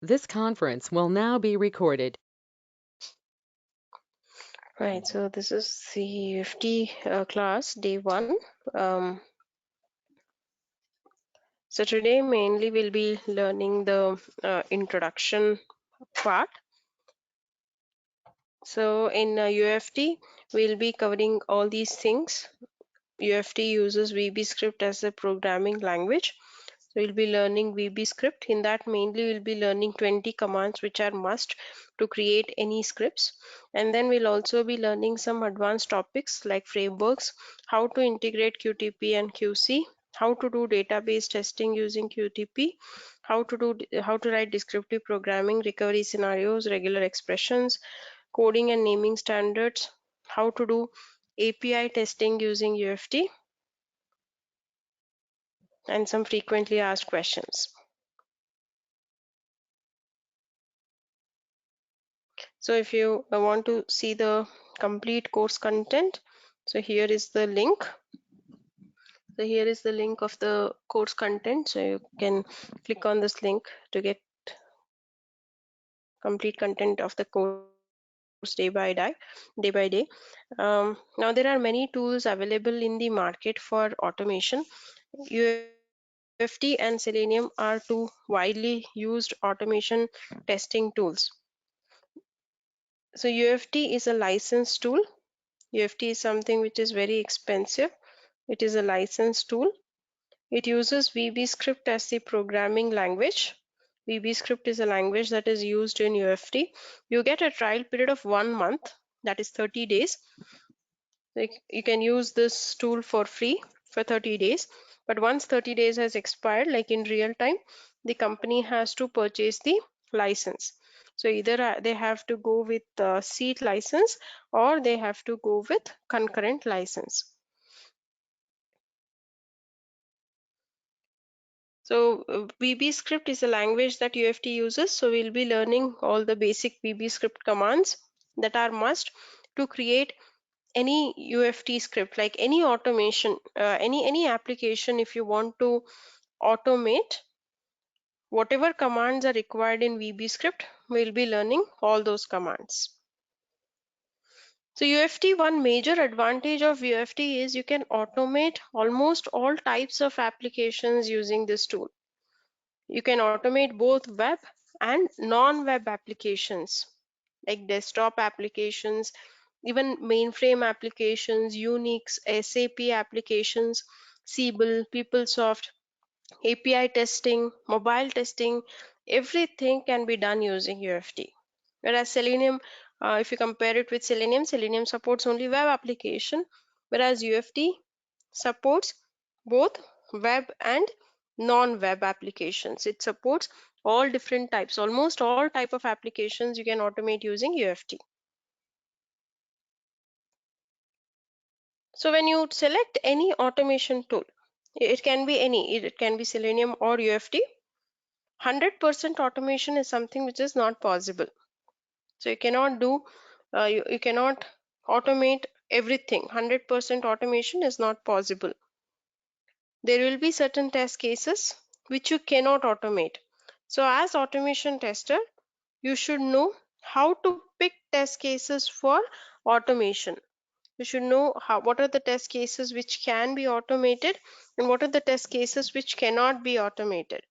This conference will now be recorded. Right, so this is the UFT class, day 1. Um, so today mainly we'll be learning the introduction part. So in UFT, we'll be covering all these things. UFT uses VB script as a programming language. So we'll be learning VB script. In that, mainly we'll be learning 20 commands which are must to create any scripts. And then we'll also be learning some advanced topics like frameworks, how to integrate QTP and QC, how to do database testing using QTP, how to write descriptive programming, recovery scenarios, regular expressions, coding and naming standards, how to do API testing using UFT, and some frequently asked questions. So if you want to see the complete course content, so here is the link. So here is the link of the course content. So you can click on this link to get complete content of the course day by day. Now there are many tools available in the market for automation. UFT and Selenium are two widely used automation testing tools. So UFT is a licensed tool. UFT is something which is very expensive. It is a licensed tool. It uses VB script as the programming language. VB script is a language that is used in UFT. You get a trial period of 1 month, that is 30 days. Like, you can use this tool for free for 30 days. But once 30 days has expired, like in real time, the company has to purchase the license. So either they have to go with seat license or they have to go with concurrent license. So VB script is a language that UFT uses. So we'll be learning all the basic VB script commands that are must to create any UFT script, like any automation, any application. If you want to automate, whatever commands are required in VB script, we'll be learning all those commands. So UFT, one major advantage of UFT is you can automate almost all types of applications using this tool. You can automate both web and non-web applications like desktop applications, even mainframe applications, Unix, SAP applications, Siebel, PeopleSoft, API testing, mobile testing, everything can be done using UFT. Whereas Selenium, if you compare it with Selenium, Selenium supports only web application, whereas UFT supports both web and non-web applications. It supports all different types, almost all type of applications you can automate using UFT. So when you select any automation tool, it can be any, it can be Selenium or UFT. 100% automation is something which is not possible. So you cannot do, you cannot automate everything. 100% automation is not possible. There will be certain test cases which you cannot automate. So as automation tester, you should know how to pick test cases for automation. You should know what are the test cases which can be automated and what are the test cases which cannot be automated.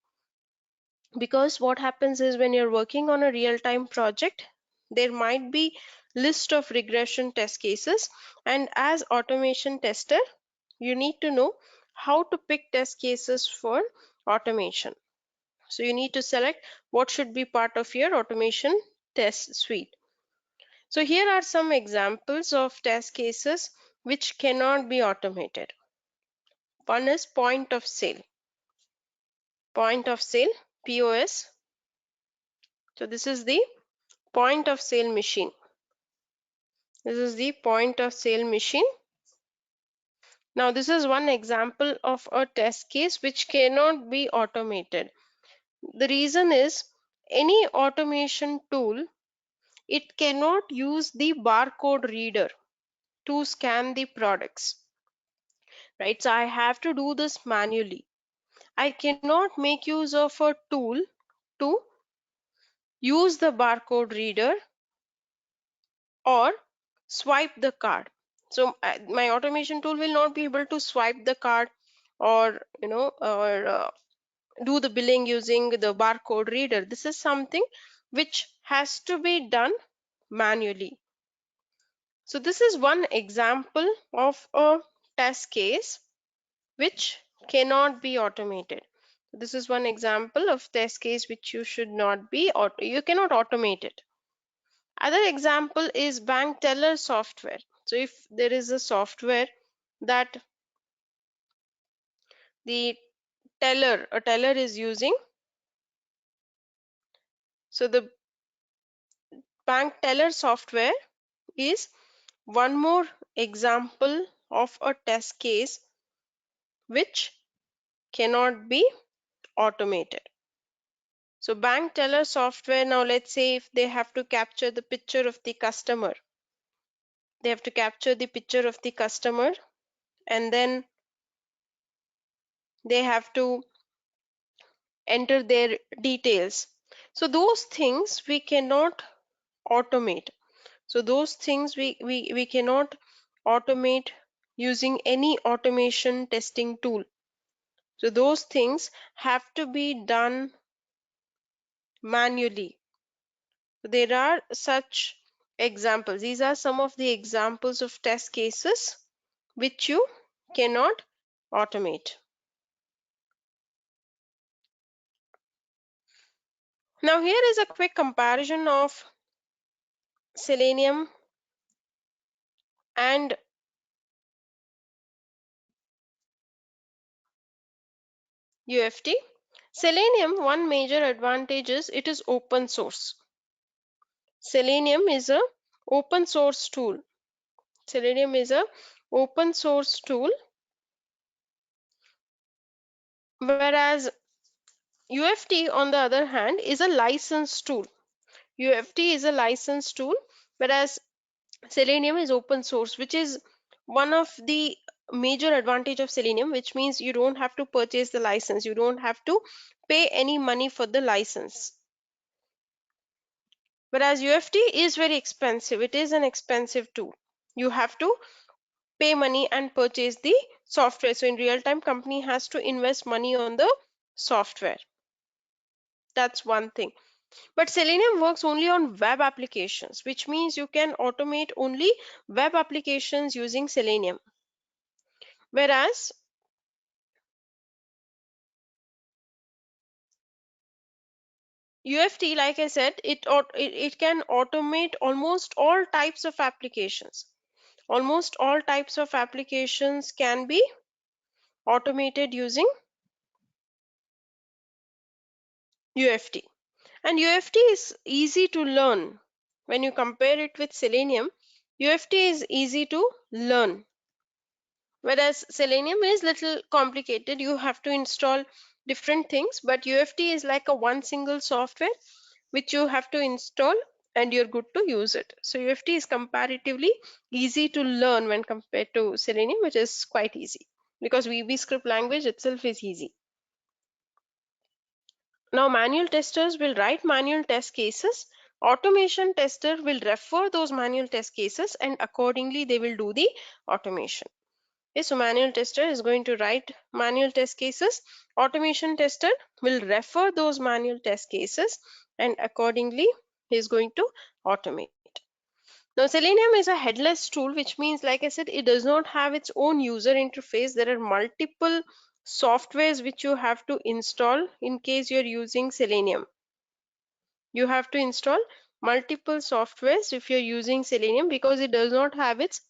Because what happens is when you're working on a real-time project, there might be list of regression test cases, and as automation tester, you need to know how to pick test cases for automation. So you need to select what should be part of your automation test suite. So here are some examples of test cases which cannot be automated. One is point of sale. Point of sale, POS. So this is the point of sale machine. This is the point of sale machine. Now this is one example of a test case which cannot be automated. The reason is any automation tool, it cannot use the barcode reader to scan the products, right? So I have to do this manually. I cannot make use of a tool to use the barcode reader or swipe the card. So my automation tool will not be able to swipe the card or do the billing using the barcode reader. This is something which has to be done manually. So this is one example of a test case which cannot be automated. This is one example of test case which you should not be, or you cannot automate it. Other example is bank teller software. So if there is a software that the a teller is using, so the bank teller software is one more example of a test case which cannot be automated. So bank teller software, now let's say if they have to capture the picture of the customer, they have to capture the picture of the customer and then they have to enter their details. So those things we cannot automate. So those things we cannot automate using any automation testing tool. So those things have to be done manually. There are such examples. These are some of the examples of test cases which you cannot automate. Now here is a quick comparison of Selenium and UFT. Selenium, one major advantage is it is open source. Selenium is a open source tool. Selenium is a open source tool, whereas UFT on the other hand is a licensed tool. UFT is a licensed tool, whereas Selenium is open source, which is one of the major advantage of Selenium, which means you don't have to purchase the license. You don't have to pay any money for the license. Whereas UFT is very expensive. It is an expensive tool. You have to pay money and purchase the software. So in real time, company has to invest money on the software. That's one thing. But Selenium works only on web applications, which means you can automate only web applications using Selenium. Whereas UFT, like I said, it can automate almost all types of applications. Almost all types of applications can be automated using UFT. And UFT is easy to learn. When you compare it with Selenium, UFT is easy to learn. Whereas Selenium is little complicated. You have to install different things, but UFT is like a one single software which you have to install and you're good to use it. So UFT is comparatively easy to learn when compared to Selenium, which is quite easy because VB script language itself is easy. Now manual testers will write manual test cases. Automation tester will refer those manual test cases and accordingly they will do the automation. Okay, so manual tester is going to write manual test cases. Automation tester will refer those manual test cases and accordingly he is going to automate. Now Selenium is a headless tool, which means, like I said, it does not have its own user interface. There are multiple softwares which you have to install in case you're using Selenium. You have to install multiple softwares if you're using Selenium because it does not have its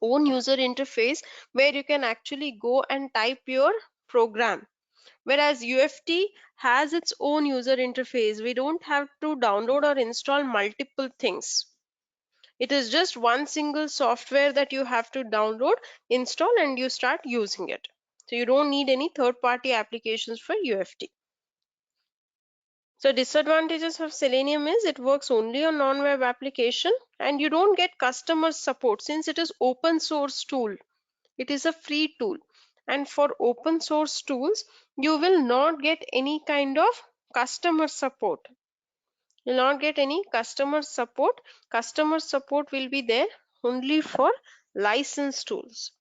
own user interface where you can actually go and type your program. Whereas UFT has its own user interface. We don't have to download or install multiple things. It is just one single software that you have to download, install, and you start using it. So you don't need any third-party applications for UFT. So disadvantages of Selenium is it works only on non-web application and you don't get customer support since it is open source tool. It is a free tool. And for open source tools, you will not get any kind of customer support. You'll not get any customer support. Customer support will be there only for licensed tools.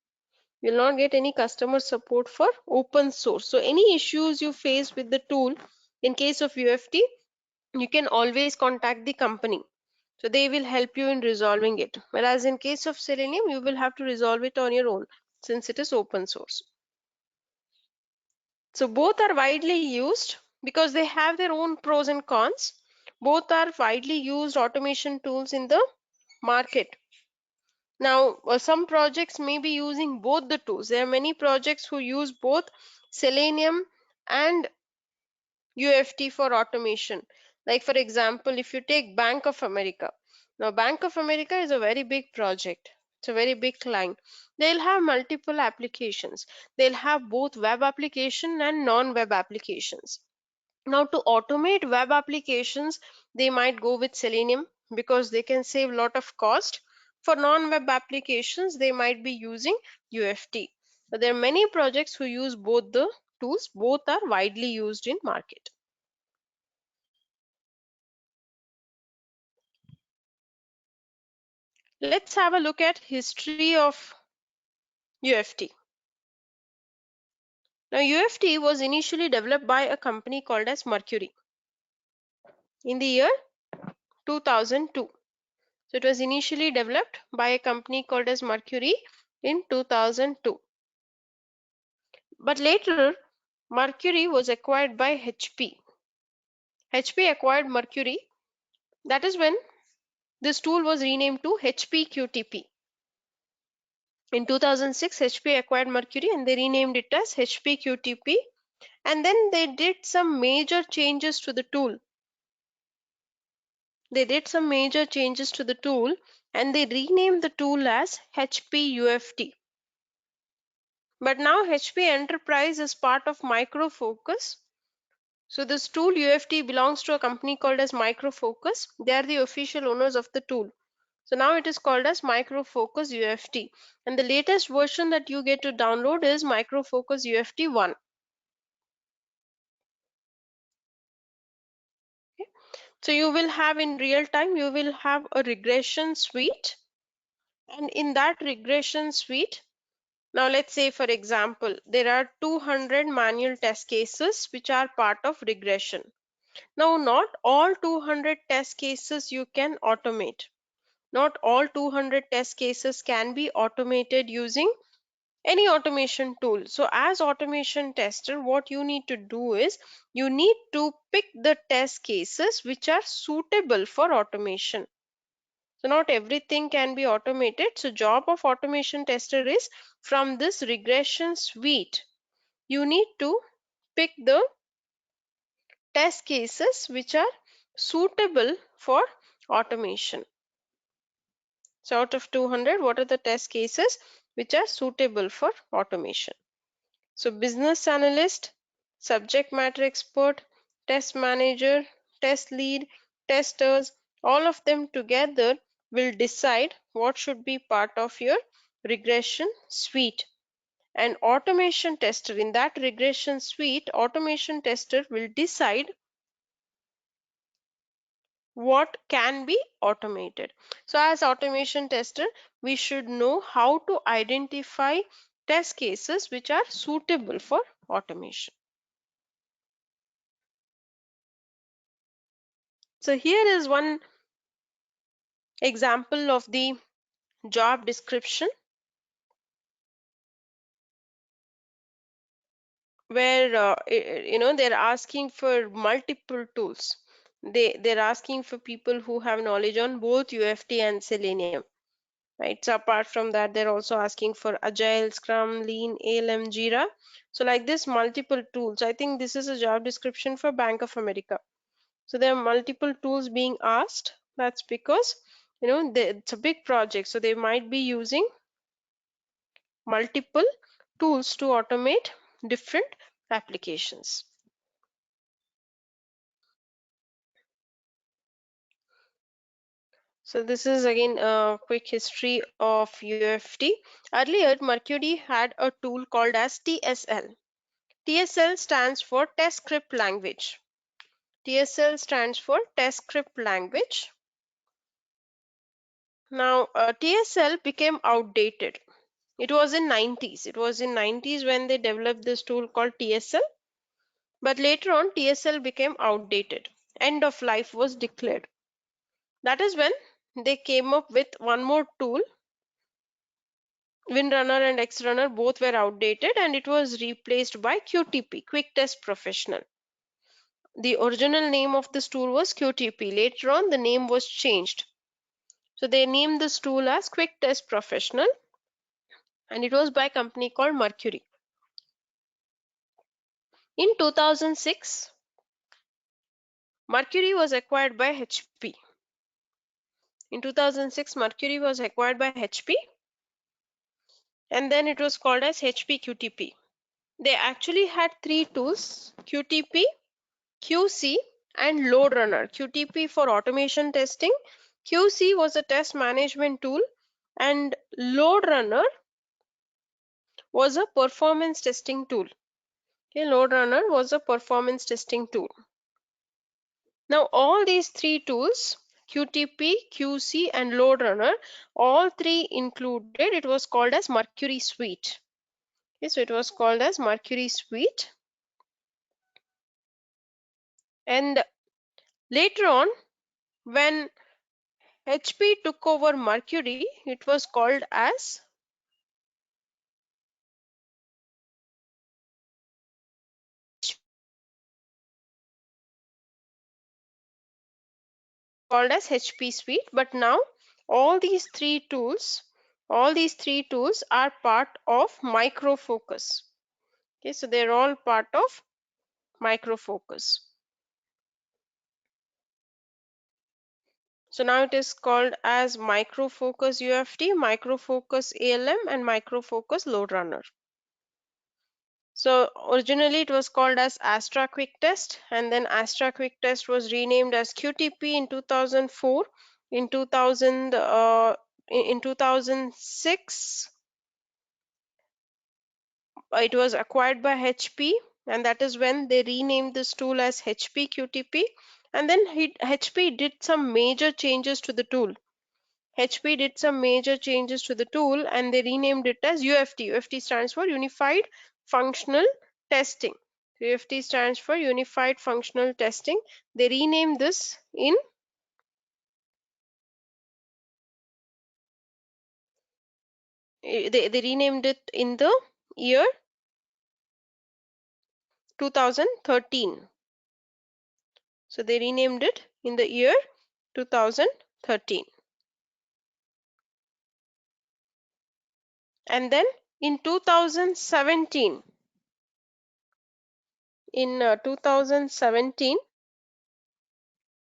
You'll not get any customer support for open source. So any issues you face with the tool, in case of UFT, you can always contact the company. So they will help you in resolving it. Whereas in case of Selenium, you will have to resolve it on your own since it is open source. So both are widely used because they have their own pros and cons. Both are widely used automation tools in the market. Now, some projects may be using both the tools. There are many projects who use both Selenium and UFT for automation. Like for example, if you take Bank of America. Now, Bank of America is a very big project. It's a very big client. They'll have multiple applications. They'll have both web application and non-web applications. Now, to automate web applications, they might go with Selenium because they can save a lot of cost. For non-web applications, they might be using UFT. But there are many projects who use both the tools. Both are widely used in market. Let's have a look at history of UFT. Now, UFT was initially developed by a company called as Mercury in the year 2002. So it was initially developed by a company called as Mercury in 2002. But later, Mercury was acquired by HP. HP acquired Mercury. That is when this tool was renamed to HP QTP. In 2006, HP acquired Mercury and they renamed it as HP QTP. And then they did some major changes to the tool. They did some major changes to the tool and they renamed the tool as HP UFT. But now HP Enterprise is part of Micro Focus. So this tool UFT belongs to a company called as Micro Focus. They are the official owners of the tool. So now it is called as Micro Focus UFT. And the latest version that you get to download is Micro Focus UFT 1. Okay. So you will have in real time, you will have a regression suite. And in that regression suite, now let's say for example, there are 200 manual test cases which are part of regression. Now, not all 200 test cases you can automate. Not all 200 test cases can be automated using any automation tool. So, as automation tester, what you need to do is you need to pick the test cases which are suitable for automation. So, not everything can be automated. So, job of automation tester is from this regression suite. You need to pick the test cases which are suitable for automation. So out of 200, what are the test cases which are suitable for automation? So business analyst, subject matter expert, test manager, test lead, testers, all of them together will decide what should be part of your regression suite. And automation tester, in that regression suite, automation tester will decide what can be automated. So as automation tester, we should know how to identify test cases which are suitable for automation. So here is one example of the job description where they're asking for multiple tools. They're asking for people who have knowledge on both UFT and Selenium. Right, so apart from that, they're also asking for Agile, Scrum, Lean, ALM, Jira. So like this, multiple tools. I think this is a job description for Bank of America. So there are multiple tools being asked. That's because it's a big project, so they might be using multiple tools to automate different applications. So this is again a quick history of UFT. Earlier, Mercury had a tool called as TSL. TSL stands for Test Script Language. TSL stands for test script language. Now TSL became outdated. It was in 90s. It was in 90s when they developed this tool called TSL. But later on TSL became outdated. End of life was declared. That is when they came up with one more tool. WinRunner and XRunner both were outdated and it was replaced by QTP, QuickTest Professional. The original name of this tool was QTP. Later on the name was changed. So they named this tool as QuickTest Professional and it was by a company called Mercury. In 2006, Mercury was acquired by HP. In 2006, Mercury was acquired by HP and then it was called as HP QTP. They actually had three tools: QTP, QC, and Load Runner. QTP for automation testing, QC was a test management tool, and Load Runner was a performance testing tool. Okay, Load Runner was a performance testing tool. Now all these three tools, QTP, QC, and Load Runner, all three included, it was called as Mercury Suite. Okay, so it was called as Mercury Suite. And later on, when HP took over Mercury, it was called as HP Suite. But now all these three tools are part of Micro Focus. Okay, so they're all part of Micro Focus. So now it is called as Micro Focus UFT, Micro Focus ALM, and Micro Focus Load Runner. So originally it was called as Astra Quick Test, and then Astra Quick Test was renamed as QTP in 2004. In 2006, it was acquired by HP, and that is when they renamed this tool as HP QTP. And then HP did some major changes to the tool. HP did some major changes to the tool and they renamed it as UFT. UFT stands for Unified Functional Testing. UFT stands for Unified Functional Testing. They renamed this in they renamed it in the year 2013. So they renamed it in the year 2013. And then in 2017,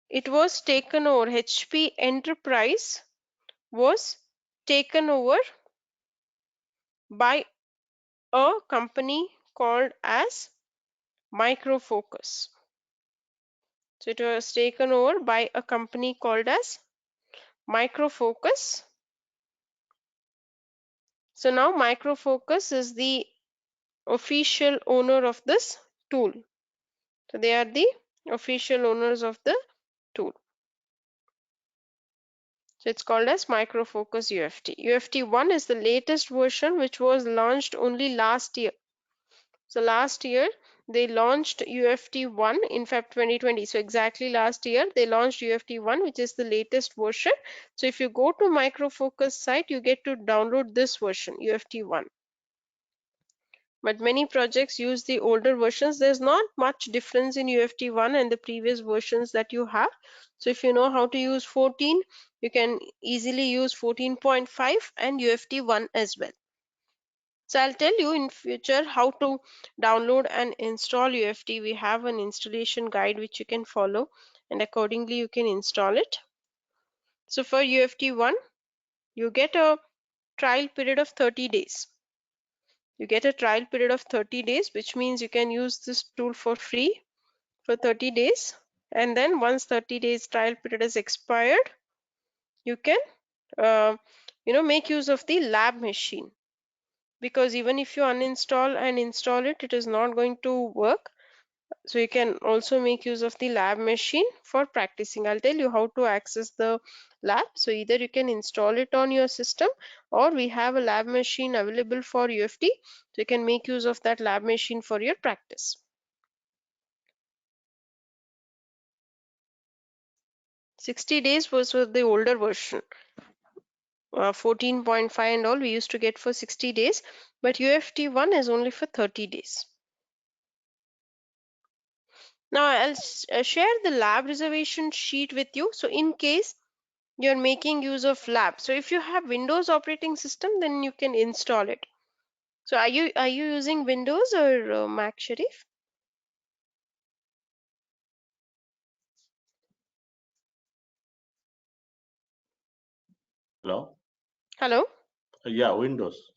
it was taken over. HP Enterprise was taken over by a company called as Micro Focus. So it was taken over by a company called as Micro Focus. So now Micro Focus is the official owner of this tool. So they are the official owners of the tool. So it's called as Micro Focus UFT. UFT 1 is the latest version which was launched only last year. So last year they launched UFT 1 in Feb 2020. So exactly last year they launched UFT 1, which is the latest version. So if you go to Micro Focus site, you get to download this version, UFT 1. But many projects use the older versions. There's not much difference in UFT 1 and the previous versions that you have. So if you know how to use 14, you can easily use 14.5 and UFT 1 as well. So I'll tell you in future how to download and install UFT. We have an installation guide which you can follow and accordingly you can install it. So for UFT 1, you get a trial period of 30 days. You get a trial period of 30 days, which means you can use this tool for free for 30 days. And then once 30 days trial period is expired, you can make use of the lab machine. Because even if you uninstall and install it, it is not going to work. So you can also make use of the lab machine for practicing. I'll tell you how to access the lab. So either you can install it on your system, or we have a lab machine available for UFT. So you can make use of that lab machine for your practice. 60 days was for the older version. 14.5 and all we used to get for 60 days, but UFT 1 is only for 30 days. Now I'll share the lab reservation sheet with you. So in case you're making use of lab, so if you have Windows operating system, then you can install it. So are you using Windows or Mac, Sharif? Hello? Hello? Yeah, Windows.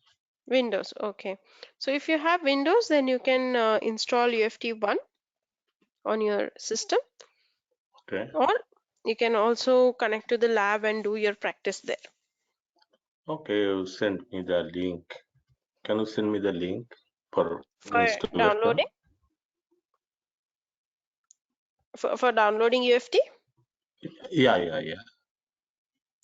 Windows, okay. So if you have Windows, then you can install UFT 1 on your system, Okay. or you can also connect to the lab and do your practice there. Okay, you send me the link. Can you send me the link for For installation? downloading, for downloading UFT? Yeah.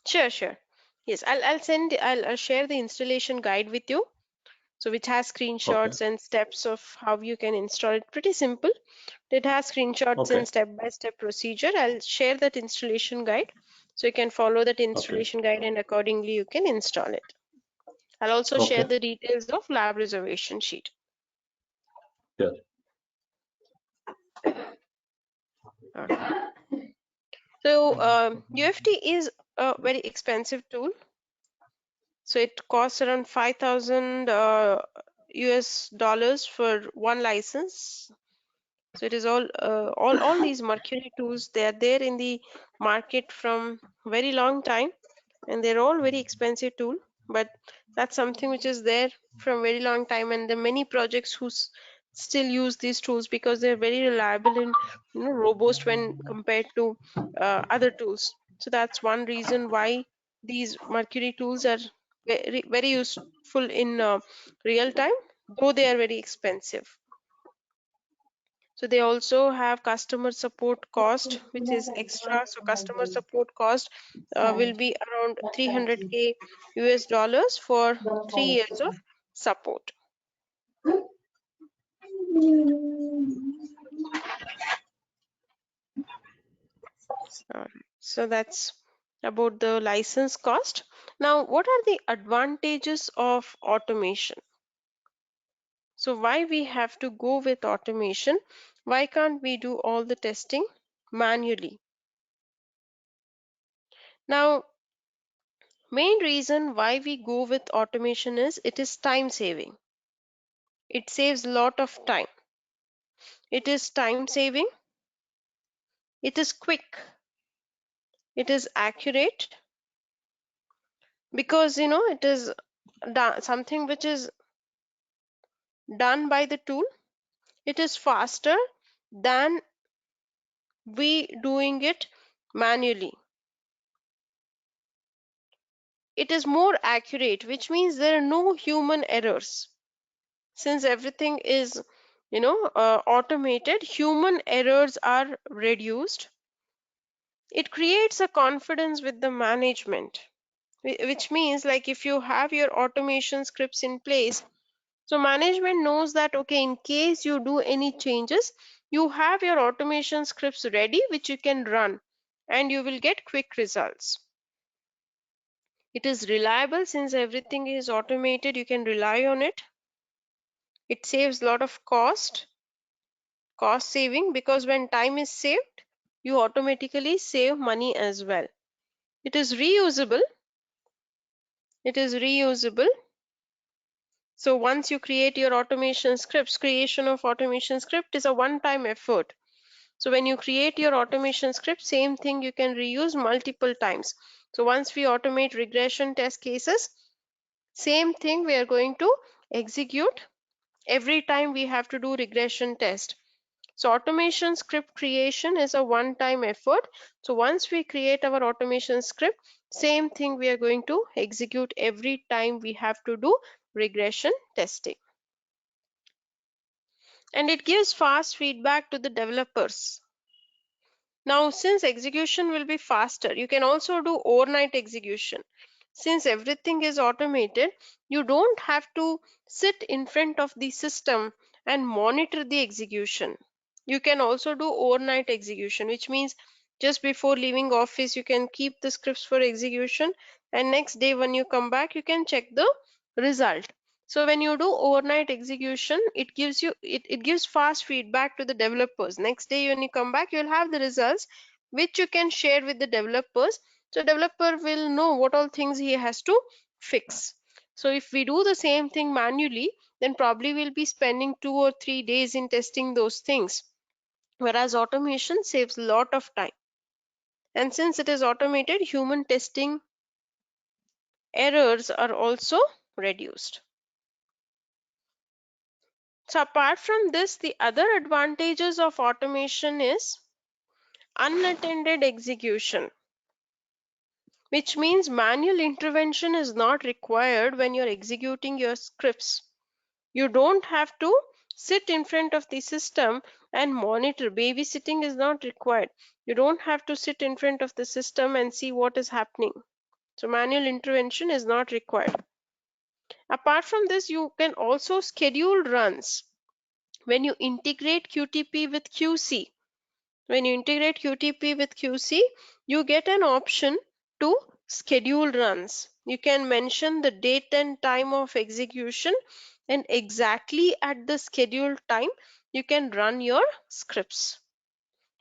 Sure, sure. Yes, I'll share the installation guide with you. So which has Okay. screenshots and steps of how you can install it. Pretty simple. It has screenshots Okay. and step-by-step procedure. I'll share that installation guide. So you can follow that Okay. installation guide and accordingly you can install it. I'll also share Okay. the details of lab reservation sheet. Yeah. All right. So UFT is a very expensive tool. So it costs around 5,000 US dollars for one license. So it is all these Mercury tools. They are there in the market from very long time, and they're all very expensive tool. But that's something which is there from very long time, and there are many projects who still use these tools because they're very reliable and robust when compared to other tools. So that's one reason why these Mercury tools are very useful in real time, though they are very expensive. So they also have customer support cost, which is extra. So customer support cost will be around 300K US dollars for 3 years of support. So that's about the license cost. Now, what are the advantages of automation? So why we have to go with automation? Why can't we do all the testing manually? Now, main reason why we go with automation is it is time saving. It saves a lot of time. It is time saving. It is quick. It is accurate because it is something which is done by the tool. It is faster than we doing it manually. It is more accurate, which means there are no human errors. Since everything is automated, human errors are reduced. It creates a confidence with the management, which means like if you have your automation scripts in place, so management knows that okay, in case you do any changes, you have your automation scripts ready which you can run and you will get quick results. It is reliable since everything is automated, you can rely on it. It saves a lot of cost saving, because when time is saved, you automatically save money as well. It is reusable. It is reusable. So once you create your automation scripts, creation of automation script is a one-time effort. So when you create your automation script, same thing you can reuse multiple times. So once we automate regression test cases, same thing we are going to execute every time we have to do regression test. So automation script creation is a one-time effort. So once we create our automation script, same thing we are going to execute every time we have to do regression testing. and it gives fast feedback to the developers. Now, since execution will be faster, you can also do overnight execution. Since everything is automated, you don't have to sit in front of the system and monitor the execution. You can also do overnight execution, which means just before leaving office, you can keep the scripts for execution, and next day when you come back, you can check the result. So when you do overnight execution, it gives fast feedback to the developers. Next day when you come back, you'll have the results which you can share with the developers. So developer will know what all things he has to fix. So if we do the same thing manually, then probably we'll be spending 2 or 3 days in testing those things. Whereas automation saves a lot of time. And since it is automated, human testing errors are also reduced. So apart from this, the other advantages of automation is unattended execution, which means manual intervention is not required when you're executing your scripts. You don't have to sit in front of the system and monitor. Babysitting is not required. You don't have to sit in front of the system and see what is happening. So manual intervention is not required. Apart from this, you can also schedule runs when you integrate QTP with QC. When you integrate QTP with QC, you get an option to schedule runs. You can mention the date and time of execution, and exactly at the scheduled time, you can run your scripts.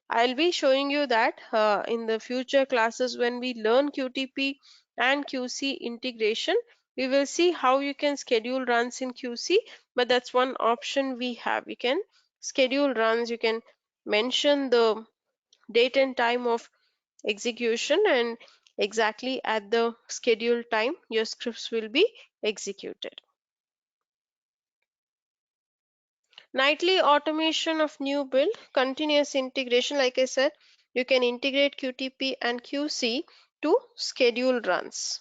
I'll be showing you that in the future classes when we learn QTP and QC integration. We will see how you can schedule runs in QC, but that's one option we have. You can schedule runs, you can mention the date and time of execution, and exactly at the scheduled time your scripts will be executed. Nightly automation of new build, continuous integration. Like I said, you can integrate QTP and QC to schedule runs.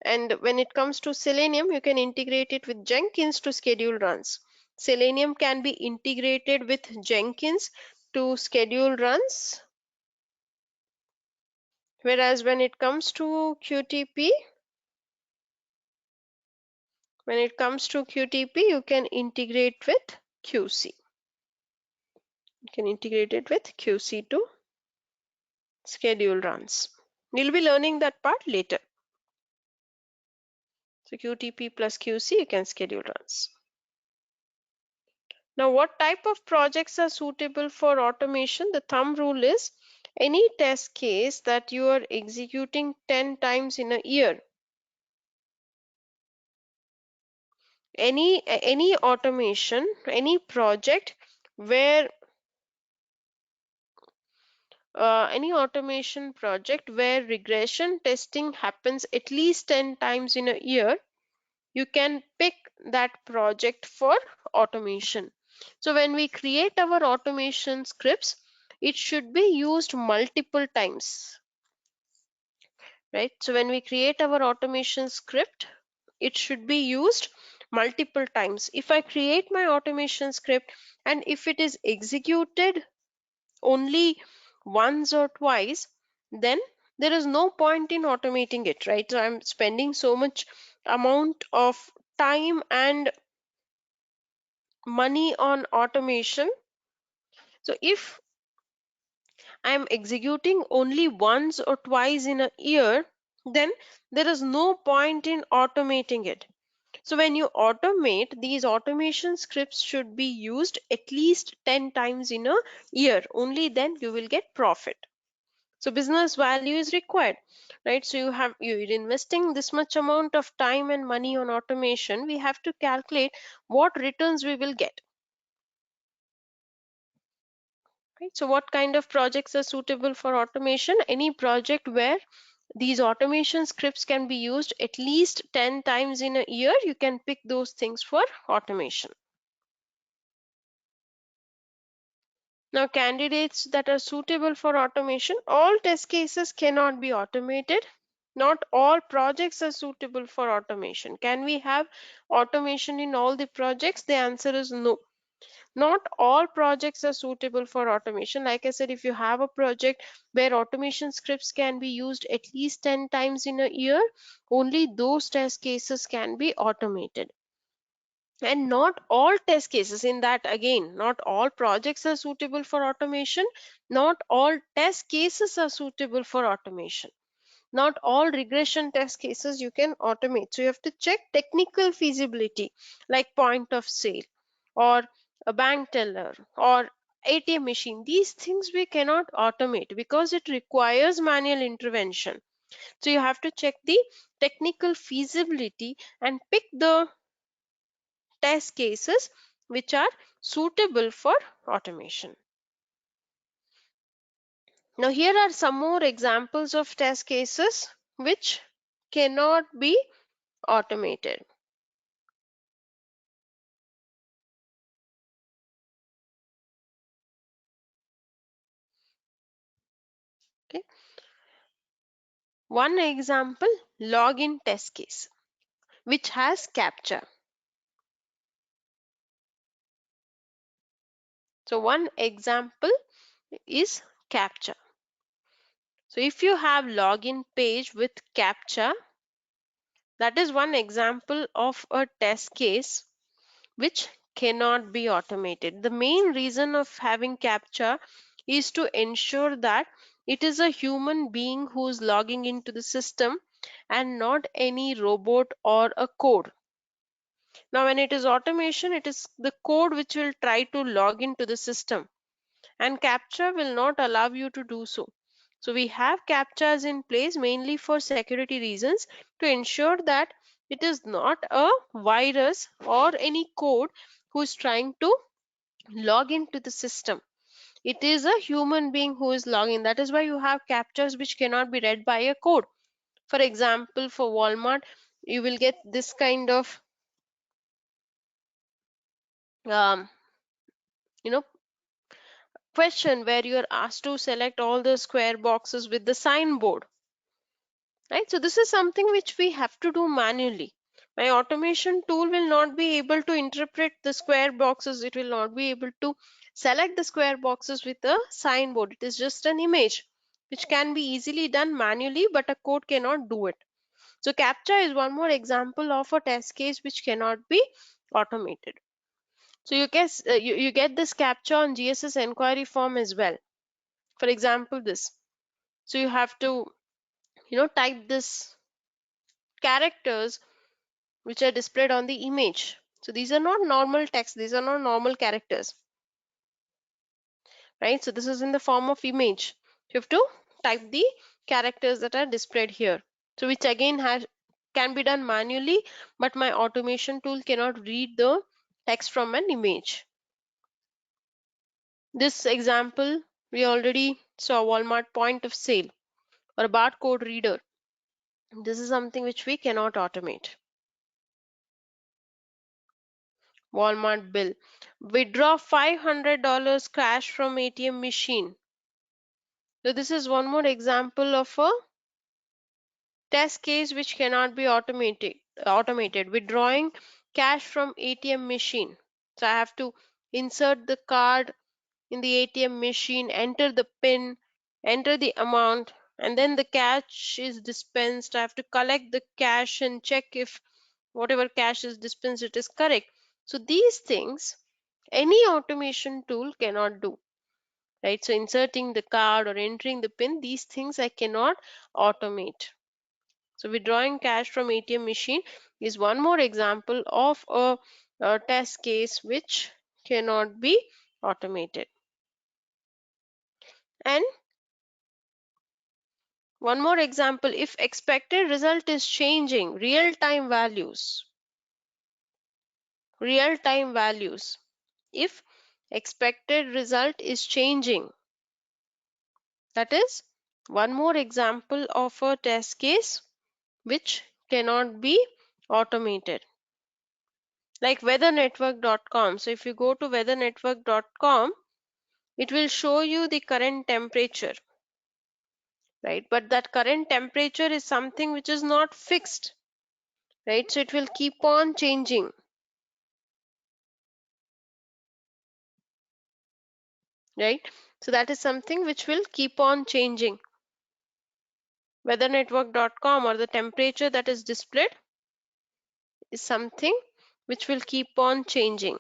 And when it comes to Selenium, you can integrate it with Jenkins to schedule runs. Selenium can be integrated with Jenkins to schedule runs, whereas when it comes to QTP, you can integrate with QC. You can integrate it with QC to schedule runs. We'll be learning that part later. So QTP plus QC, you can schedule runs. Now, what type of projects are suitable for automation? The thumb rule is any test case that you are executing 10 times in a year. Any automation, any project where any automation project where regression testing happens at least 10 times in a year, you can pick that project for automation. So when we create our automation scripts, it should be used multiple times, right? So when we create our automation script, it should be used multiple times. If I create my automation script and if it is executed only once or twice, then there is no point in automating it, right? So I'm spending so much amount of time and money on automation. So if I'm executing only once or twice in a year, then there is no point in automating it. So when you automate, these automation scripts should be used at least 10 times in a year. Only then you will get profit. So business value is required, right? So you're investing this much amount of time and money on automation. We have to calculate what returns we will get. Right? So what kind of projects are suitable for automation? Any project where these automation scripts can be used at least 10 times in a year, you can pick those things for automation. Now, candidates that are suitable for automation, all test cases cannot be automated. Not all projects are suitable for automation. Can we have automation in all the projects? The answer is no. Not all projects are suitable for automation. Like I said, if you have a project where automation scripts can be used at least 10 times in a year, only those test cases can be automated. And not all test cases, in that again, not all projects are suitable for automation, not all test cases are suitable for automation, not all regression test cases you can automate. So you have to check technical feasibility, like point of sale or a bank teller or ATM machine. These things we cannot automate because it requires manual intervention. So you have to check the technical feasibility and pick the test cases which are suitable for automation. Now here are some more examples of test cases which cannot be automated. Okay. One example, login test case which has captcha. So one example is captcha. So if you have login page with captcha, that is one example of a test case which cannot be automated. The main reason of having captcha is to ensure that it is a human being who is logging into the system and not any robot or a code. Now, when it is automation, it is the code which will try to log into the system, and captcha will not allow you to do so. So, we have captchas in place mainly for security reasons to ensure that it is not a virus or any code who is trying to log into the system. It is a human being who is logging. That is why you have captchas which cannot be read by a code. For example, for Walmart, you will get this kind of um, you know question where you are asked to select all the square boxes with the signboard, right? So this is something which we have to do manually. My automation tool will not be able to interpret the square boxes. It will not be able to select the square boxes with a signboard. It is just an image which can be easily done manually, but a code cannot do it. So captcha is one more example of a test case which cannot be automated. So you get this captcha on GSS inquiry form as well. For example, this. So you have to type this characters which are displayed on the image. So these are not normal text, these are not normal characters, right? So this is in the form of image. You have to type the characters that are displayed here. So which again has can be done manually, but my automation tool cannot read the text from an image. This example, we already saw Walmart point of sale or a barcode reader. This is something which we cannot automate. Walmart bill. Withdraw $500 cash from ATM machine. So this is one more example of a test case which cannot be automated. Withdrawing cash from ATM machine. So I have to insert the card in the ATM machine, enter the PIN, enter the amount, and then the cash is dispensed. I have to collect the cash and check if whatever cash is dispensed it is correct. So these things any automation tool cannot do, right? So inserting the card or entering the PIN, these things I cannot automate. So withdrawing cash from ATM machine is one more example of a test case which cannot be automated. And one more example, if expected result is changing, real-time values. Real-time values. If expected result is changing, that is one more example of a test case which cannot be automated. Like weathernetwork.com. So if you go to weathernetwork.com, it will show you the current temperature, right? But that current temperature is something which is not fixed, right? So it will keep on changing. right? So that is something which will keep on changing. Weathernetwork.com, or the temperature that is displayed, is something which will keep on changing.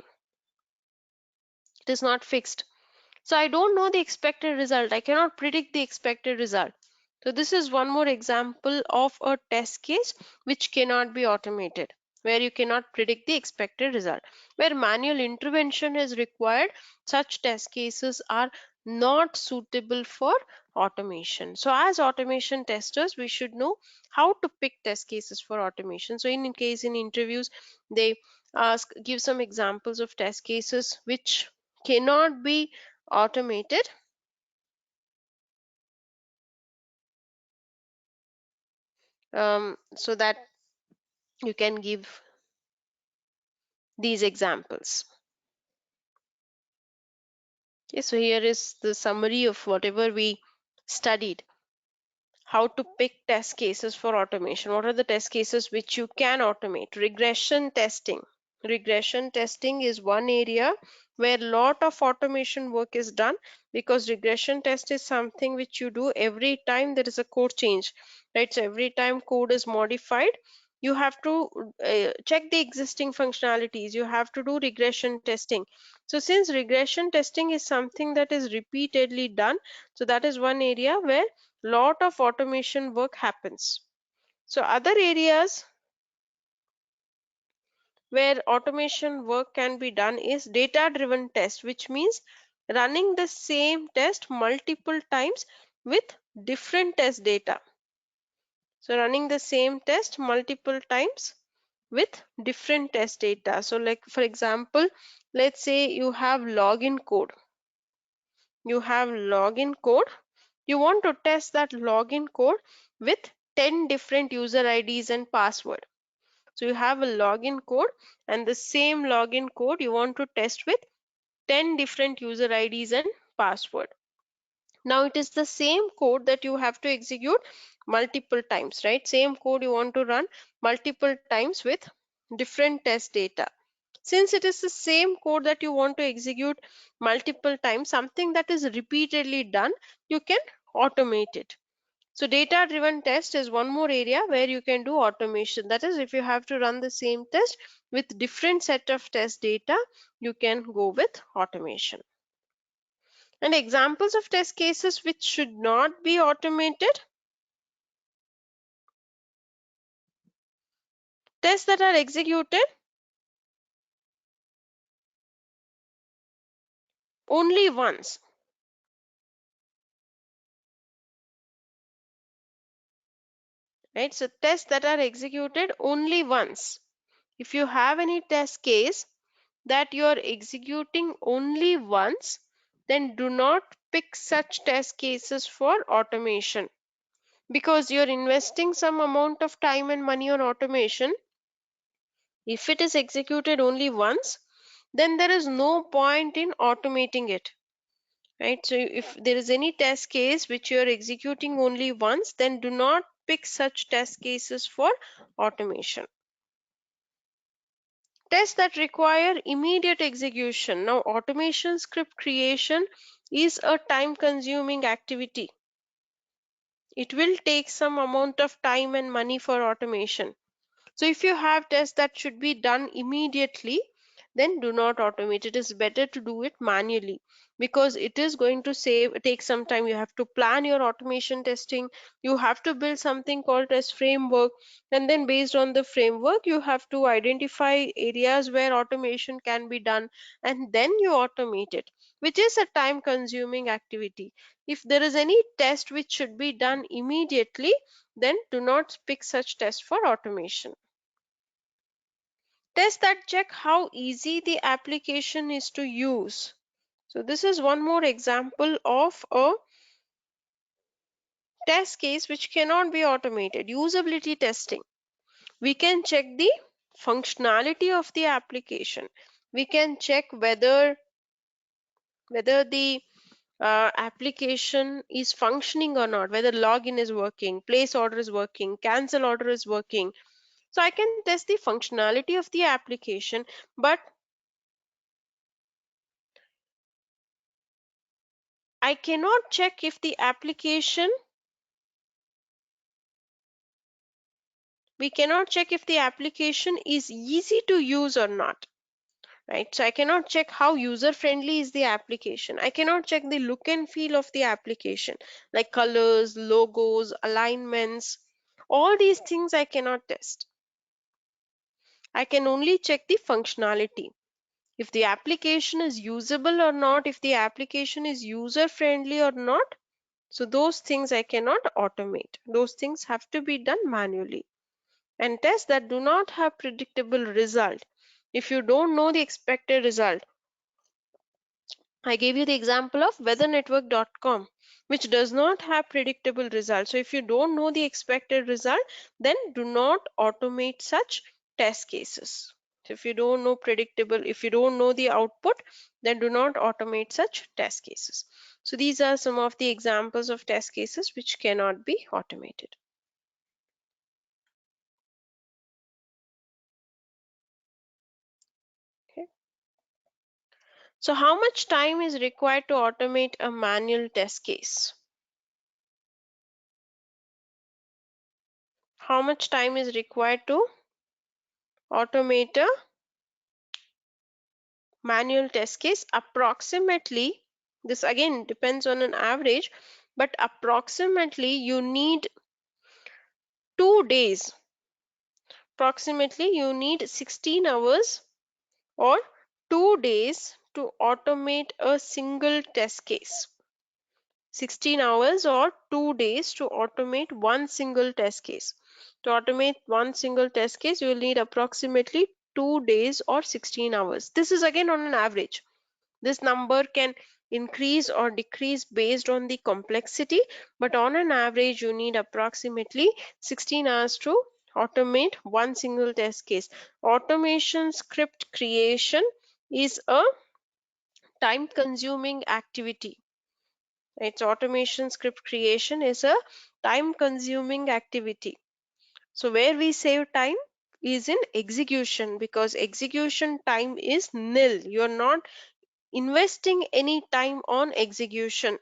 It is not fixed. So I don't know the expected result. I cannot predict the expected result. So this is one more example of a test case which cannot be automated, where you cannot predict the expected result. Where manual intervention is required, such test cases are not suitable for automation. So as automation testers, we should know how to pick test cases for automation. So in case in interviews, they give some examples of test cases which cannot be automated, so that you can give these examples. Okay, so here is the summary of whatever we studied. How to pick test cases for automation. What are the test cases which you can automate? Regression testing. Regression testing is one area where lot of automation work is done, because regression test is something which you do every time there is a code change, right? So every time code is modified, you have to check the existing functionalities. You have to do regression testing. So since regression testing is something that is repeatedly done, so that is one area where lot of automation work happens. So other areas where automation work can be done is data driven test, which means running the same test multiple times with different test data. So running the same test multiple times with different test data. So like for example, let's say you have login code. You have login code. You want to test that login code with 10 different user IDs and password. So you have a login code, and the same login code you want to test with 10 different user IDs and password. Now it is the same code that you have to execute multiple times, right? Same code you want to run multiple times with different test data. Since it is the same code that you want to execute multiple times, something that is repeatedly done, you can automate it. So data driven test is one more area where you can do automation. That is, if you have to run the same test with different set of test data, you can go with automation. And examples of test cases which should not be automated: tests that are executed only once, right? So tests that are executed only once. If you have any test case that you are executing only once, then do not pick such test cases for automation, because you're investing some amount of time and money on automation. If it is executed only once, then there is no point in automating it, right? So if there is any test case which you are executing only once, then do not pick such test cases for automation. Tests that require immediate execution. Now automation script creation is a time consuming activity. It will take some amount of time and money for automation. So if you have tests that should be done immediately, then do not automate. It is better to do it manually, because it is going to take some time. You have to plan your automation testing. You have to build something called test framework, and then based on the framework, you have to identify areas where automation can be done, and then you automate it, which is a time consuming activity. If there is any test which should be done immediately, then do not pick such test for automation. Tests that check how easy the application is to use. So this is one more example of a test case which cannot be automated. Usability testing. We can check the functionality of the application. We can check whether the application is functioning or not, whether login is working, place order is working, cancel order is working. So I can test the functionality of the application, but I cannot check if the application, we cannot check if the application is easy to use or not, right? So I cannot check how user friendly is the application. I cannot check the look and feel of the application, like colors, logos, alignments. All these things I cannot test. I can only check the functionality. If the application is usable or not, if the application is user friendly or not. So those things I cannot automate. Those things have to be done manually. And tests that do not have predictable result. If you don't know the expected result, I gave you the example of weathernetwork.com, which does not have predictable results. So if you don't know the expected result, then do not automate such test cases. So if you don't know predictable, if you don't know the output, then do not automate such test cases. So these are some of the examples of test cases which cannot be automated. Okay. So how much time is required to automate a manual test case? How much time is required to automate a manual test case? Approximately, this again depends on an average, but approximately you need 2 days. Approximately you need 16 hours or 2 days to automate a single test case. 16 hours or 2 days to automate one single test case. To automate one single test case, you will need approximately 2 days or 16 hours. This is again on an average. This number can increase or decrease based on the complexity, but on an average, you need approximately 16 hours to automate one single test case. Automation script creation is a time consuming activity. Its automation script creation is a time consuming activity. So where we save time is in execution, because execution time is nil. You're not investing any time on execution,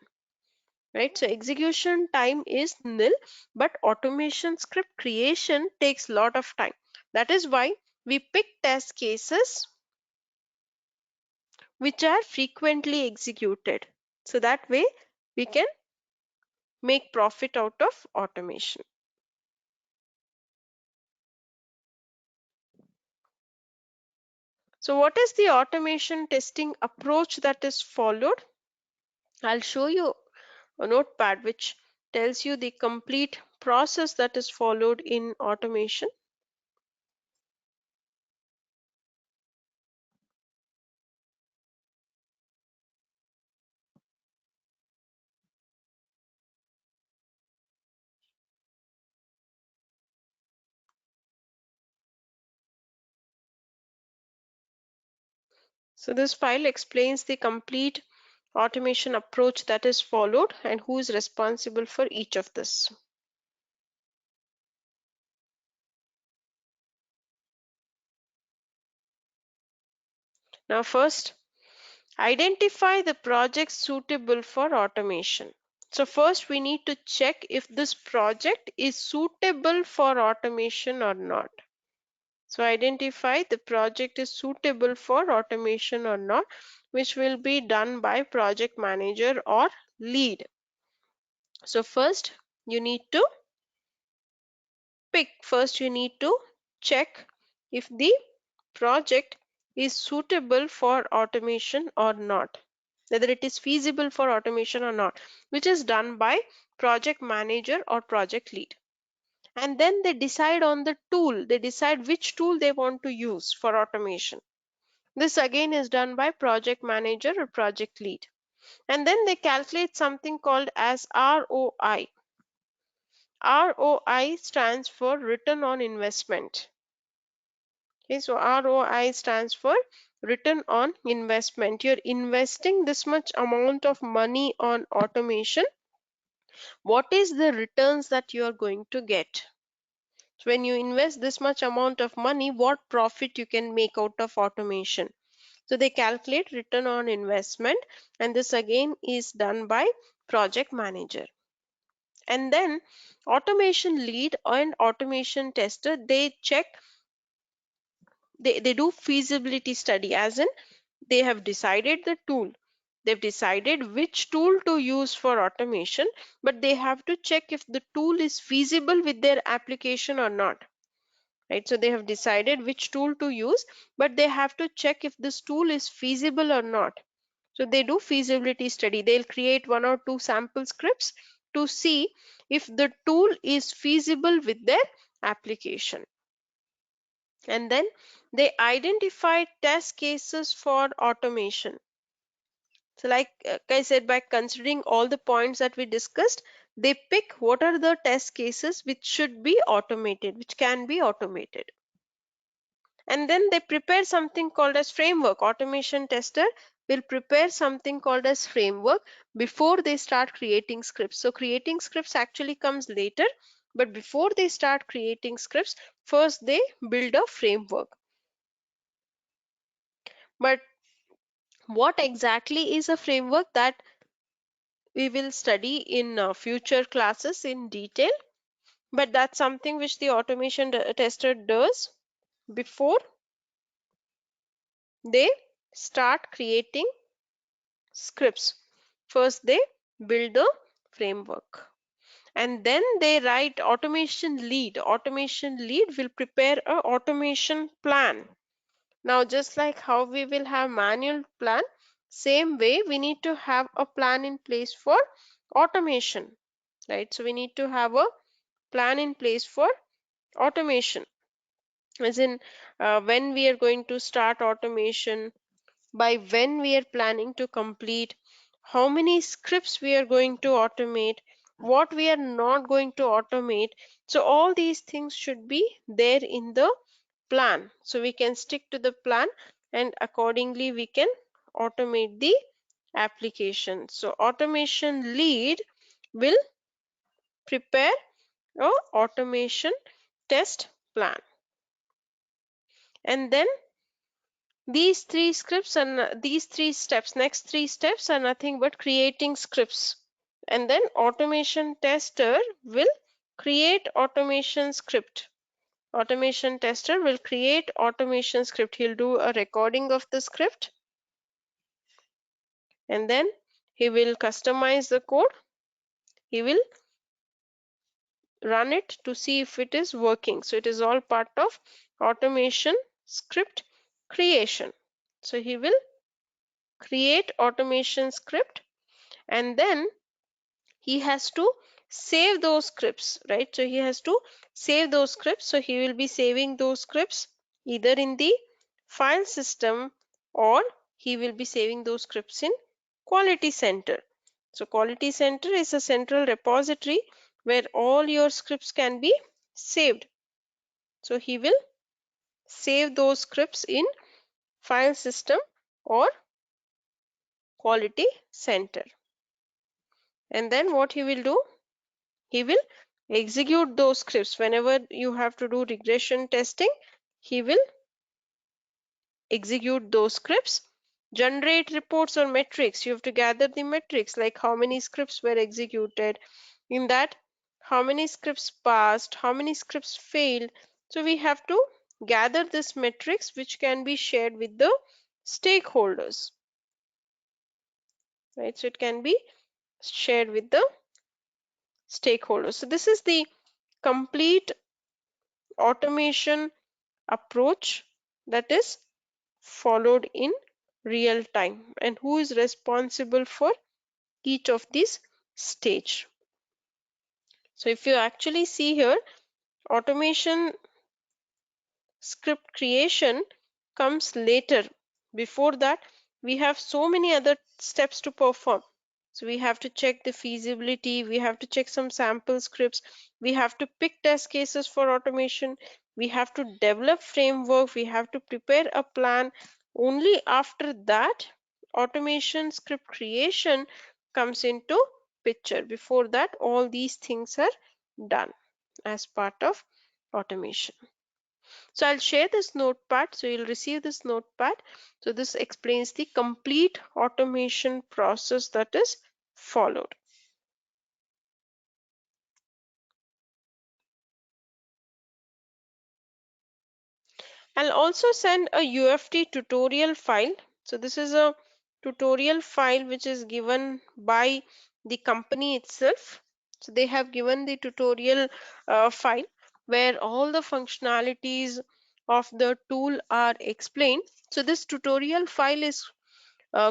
right? So execution time is nil, but automation script creation takes lot of time. That is why we pick test cases which are frequently executed. So that way we can make profit out of automation. So what is the automation testing approach that is followed? I'll show you a notepad which tells you the complete process that is followed in automation. So this file explains the complete automation approach that is followed and who is responsible for each of this. Now first, identify the projects suitable for automation. So first we need to check if this project is suitable for automation or not. So identify the project is suitable for automation or not, which will be done by project manager or lead. So first you need to check if the project is suitable for automation or not, whether it is feasible for automation or not, which is done by project manager or project lead. And then they decide on the tool, they decide which tool they want to use for automation. This again is done by project manager or project lead. And then they calculate something called as ROI. ROI stands for return on investment. Okay, so ROI stands for return on investment. You're investing this much amount of money on automation. What is the returns that you are going to get? So when you invest this much amount of money, what profit you can make out of automation? So they calculate return on investment, and this again is done by project manager. And then automation lead and automation tester, they check, they do feasibility study, as in they have decided the tool, they've decided which tool to use for automation, but they have to check if the tool is feasible with their application or not, right? So they have decided which tool to use, but they have to check if this tool is feasible or not. So they do feasibility study, they'll create 1 or 2 sample scripts to see if the tool is feasible with their application. And then they identify test cases for automation. So like I said, by considering all the points that we discussed, they pick what are the test cases which should be automated, which can be automated. And then they prepare something called as framework. Automation tester will prepare something called as framework before they start creating scripts. So creating scripts actually comes later, but before they start creating scripts, first they build a framework. But what exactly is a framework, that we will study in future classes in detail, but that's something which the automation tester does before they start creating scripts. First they build the framework, and then they write automation lead. Automation lead will prepare a automation plan. Now just like how we will have manual plan, same way we need to have a plan in place for automation, right? So we need to have a plan in place for automation, as in when we are going to start automation, by when we are planning to complete, how many scripts we are going to automate, what we are not going to automate. So all these things should be there in the plan, so we can stick to the plan and accordingly we can automate the application. So automation lead will prepare a automation test plan. And then these three scripts and these three steps, next three steps are nothing but creating scripts. And then automation tester will create automation script. Automation tester will create automation script. He'll do a recording of the script, and then he will customize the code. He will run it to see if it is working. So it is all part of automation script creation. So he will create automation script, and then he has to save those scripts, right? So he has to save those scripts. So he will be saving those scripts either in the file system, or he will be saving those scripts in quality center. So quality center is a central repository where all your scripts can be saved. So he will save those scripts in file system or quality center. And then what he will do, he will execute those scripts. Whenever you have to do regression testing, he will execute those scripts. Generate reports or metrics, you have to gather the metrics like how many scripts were executed, in that how many scripts passed, how many scripts failed. So we have to gather this metrics which can be shared with the stakeholders, right? So it can be shared with the stakeholders. So this is the complete automation approach that is followed in real time, and who is responsible for each of these stage. So if you actually see here, automation script creation comes later. Before that, we have so many other steps to perform. So we have to check the feasibility, we have to check some sample scripts, we have to pick test cases for automation, we have to develop framework, we have to prepare a plan. Only after that, automation script creation comes into picture. Before that, all these things are done as part of automation. So I'll share this notepad, so you'll receive this notepad. So this explains the complete automation process that is followed. I'll also send a UFT tutorial file. So this is a tutorial file which is given by the company itself. So they have given the tutorial file where all the functionalities of the tool are explained. So this tutorial file is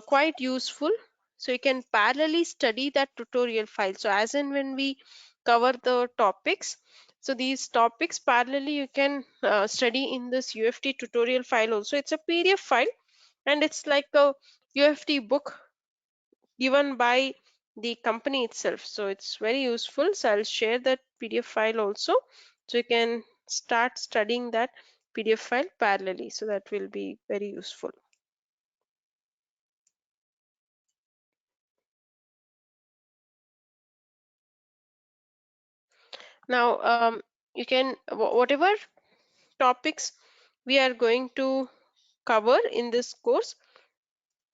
quite useful. So you can parallelly study that tutorial file. So as and when we cover the topics, so these topics parallelly you can study in this UFT tutorial file also. It's a PDF file and it's like a UFT book given by the company itself. So it's very useful. So I'll share that PDF file also. So you can start studying that PDF file parallelly. So that will be very useful. Now, you can, whatever topics we are going to cover in this course.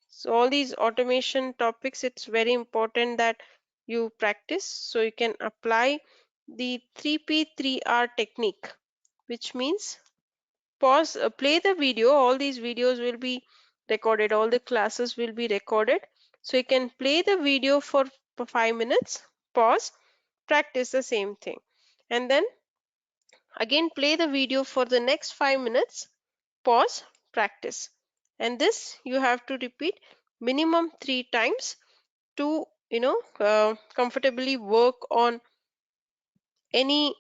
So all these automation topics, it's very important that you practice so you can apply the 3P3R technique, which means pause, play the video. All these videos will be recorded. All the classes will be recorded. So you can play the video for 5 minutes, pause, practice the same thing. And then again play the video for the next 5 minutes, pause, practice. And this you have to repeat minimum 3 times to comfortably work on any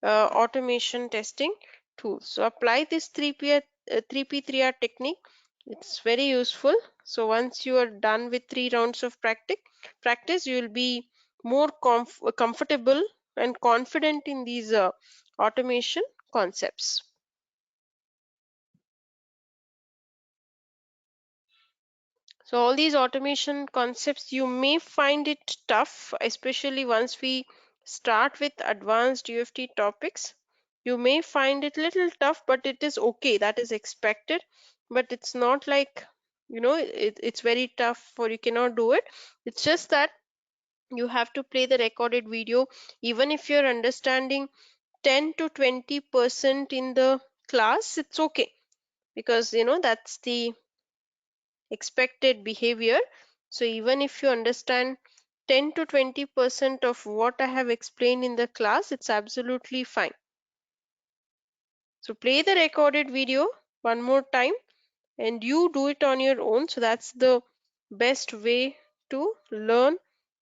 automation testing tool. So apply this 3P3R technique. It's very useful. So once you are done with 3 rounds of practice, you will be more comfortable and confident in these automation concepts. So all these automation concepts, you may find it tough, especially once we start with advanced UFT topics. You may find it little tough, but it is okay. That is expected. But it's not like, it's very tough or you cannot do it. It's just that you have to play the recorded video. Even if you're understanding 10 to 20% in the class, it's okay. Because, that's the expected behavior. So even if you understand 10 to 20% of what I have explained in the class, it's absolutely fine. So play the recorded video one more time and you do it on your own. So that's the best way to learn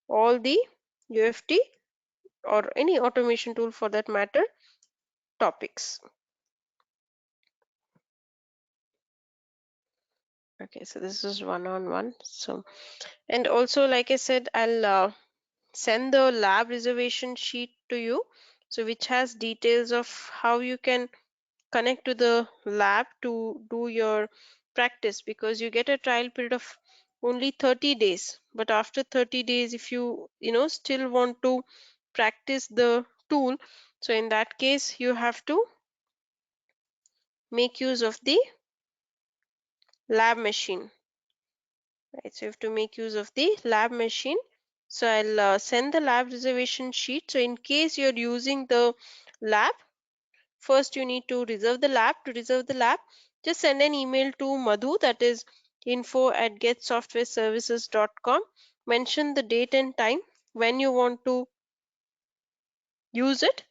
all the UFT or any automation tool for that matter topics. Okay, so this is one-on-one. So, and also like I said, I'll send the lab reservation sheet to you, so which has details of how you can connect to the lab to do your practice, because you get a trial period of only 30 days. But after 30 days, if you still want to practice the tool, so in that case you have to make use of the lab machine, right? So you have to make use of the lab machine. So I'll send the lab reservation sheet. So in case you're using the lab, first you need to reserve the lab. To reserve the lab, just send an email to Madhu, that is info@getsoftwareservices.com. Mention the date and time when you want to use it,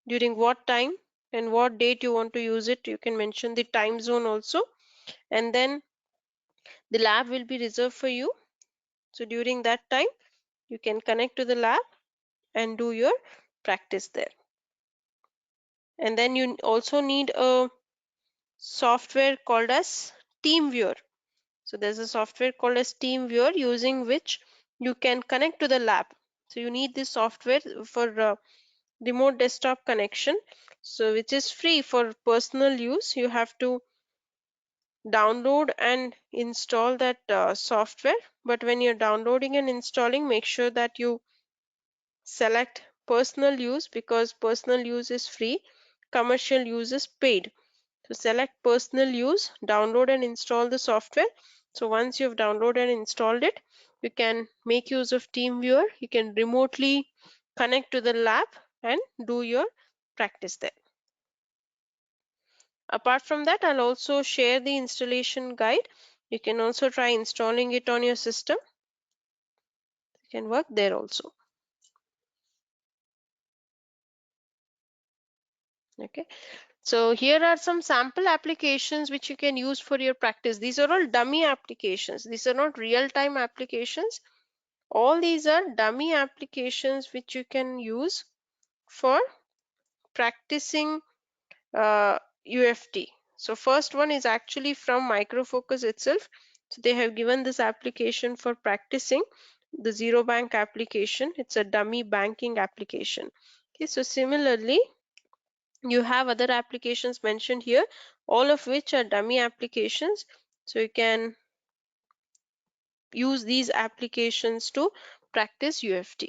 during what time and what date you want to use it. You can mention the time zone also, and then the lab will be reserved for you. So during that time you can connect to the lab and do your practice there. And then you also need a software called as TeamViewer. So there's a software called as TeamViewer, using which you can connect to the lab. So you need this software for remote desktop connection, so which is free for personal use. You have to download and install that software. But when you're downloading and installing, make sure that you select personal use, because personal use is free. commercial use is paid. So select personal use, download and install the software. So once you've downloaded and installed it, you can make use of TeamViewer. You can remotely connect to the lab and do your practice there. Apart from that, I'll also share the installation guide. You can also try installing it on your system. You can work there also. Okay. So here are some sample applications which you can use for your practice. These are all dummy applications. These are not real-time applications. All these are dummy applications which you can use for practicing UFT. So first one is actually from Micro Focus itself. So they have given this application for practicing the zero bank application. It's a dummy banking application. Okay, so similarly, you have other applications mentioned here, all of which are dummy applications. So you can use these applications to practice UFT.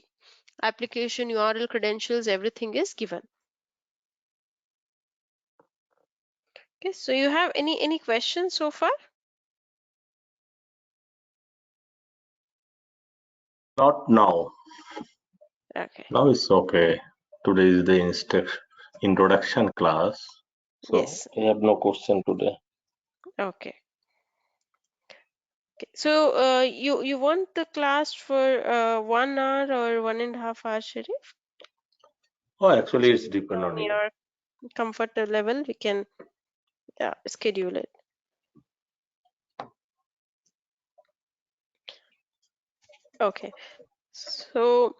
Application URL, credentials, everything is given. Okay, so you have any questions so far? Not now. Okay. Now it's okay. Today is the introduction class. So Yes. I have no question today. Okay. Okay. So you want the class for 1 hour or 1.5 hours, Sharif? Oh, actually, So it's depend on on you. your comfort level, we can schedule it. Okay. So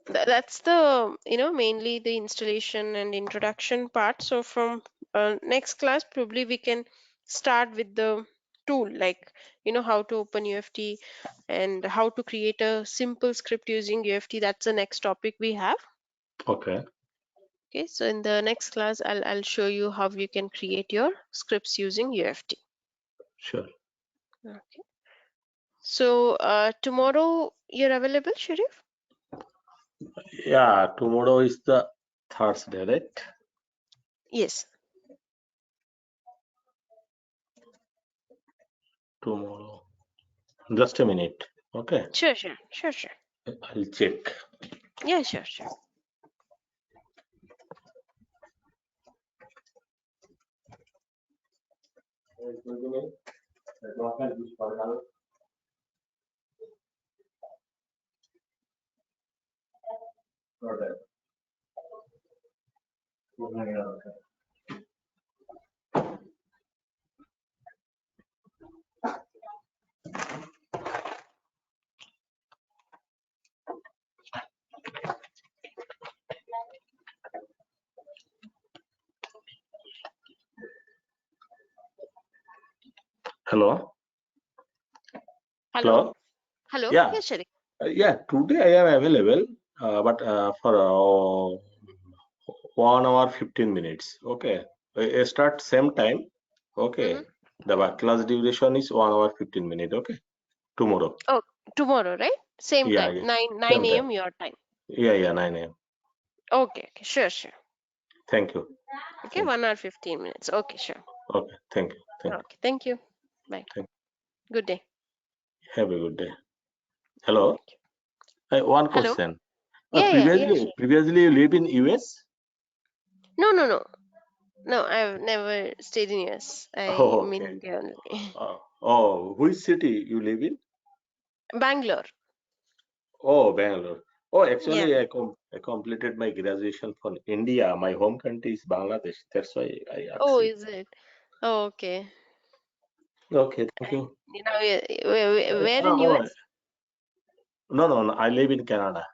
that's the mainly the installation and introduction part. So from next class probably we can start with the tool, like how to open UFT and how to create a simple script using UFT. That's the next topic we have. Okay, Okay, so in the next class I'll show you how you can create your scripts using UFT. sure. Okay. So tomorrow you're available, Sharif? Yeah, tomorrow is the Thursday, right? Yes. Tomorrow. Just a minute. Okay, Sure. I'll check. Yeah, sure. Hello? Hello. Hello? Hello. Yeah, Yes, Sharif. yeah, today I am available, but for 1 hour 15 minutes. Okay, start same time. Mm-hmm. Okay, the class duration is 1 hour 15 minutes. Okay, tomorrow. Oh, tomorrow, right? Same Yeah, time, yeah, 9 same time. a.m. your time. Yeah, 9 a.m. Okay, sure. Thank you. Okay, Thank 1 hour 15 minutes. Okay, sure. you. Okay, thank you. Thank you. Okay, thank you. Bye. Thank Good day. you. Have a good day. Hello. Thank you. One Hello. question. Yeah, Previously, sure. previously you live in US? No. No, I've never stayed in US. I Oh, am in okay. India only. Which city you live in? Bangalore. Oh, Bangalore. Oh, Yeah. actually, I completed my graduation from India. My home country is Bangladesh. That's why I asked Oh, you. is it? Oh, okay. Okay, thank you. Where in Oh, US? no. I live in Canada.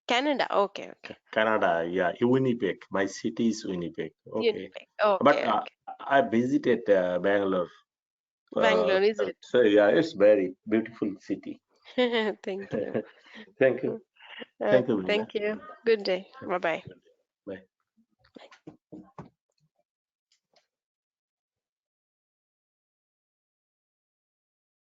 Canada. Okay. Canada, yeah, Winnipeg. My city is Winnipeg. Okay, Winnipeg. but Okay. I visited Bangalore. Bangalore, is it? So yeah, it's very beautiful city. Thank you. Thank you. Thank you, Brenda. Thank you. Good day. Bye bye. Bye.